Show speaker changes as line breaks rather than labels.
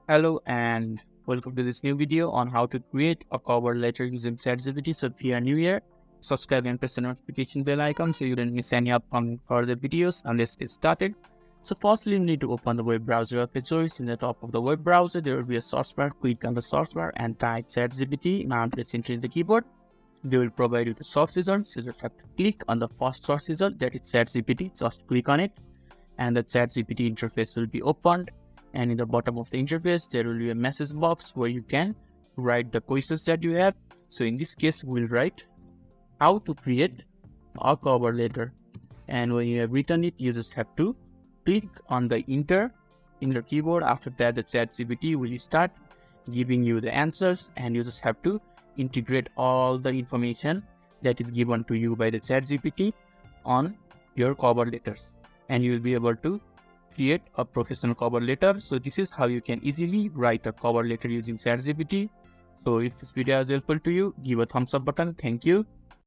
Hello and welcome to this new video on how to create a cover letter using ChatGPT. So if you are new here, subscribe and press the notification bell icon so you don't miss any upcoming further videos. And let's get started. So firstly, you need to open the web browser of your choice. In the top of the web browser, there will be a search bar. Click on the search bar and type ChatGPT. Now press enter in the keyboard. They will provide you the search results. You just have to click on the first search result, that is ChatGPT. Just click on it and the ChatGPT interface will be opened. And in the bottom of the interface, there will be a message box where you can write the questions that you have. So in this case, we'll write how to create a cover letter. And when you have written it, you just have to click on the enter in your keyboard. After that, the ChatGPT will start giving you the answers, and you just have to integrate all the information that is given to you by the ChatGPT on your cover letters, and you will be able to create a professional cover letter. So this is how you can easily write a cover letter using ChatGPT. So if this video is helpful to you, give a thumbs up button. Thank you.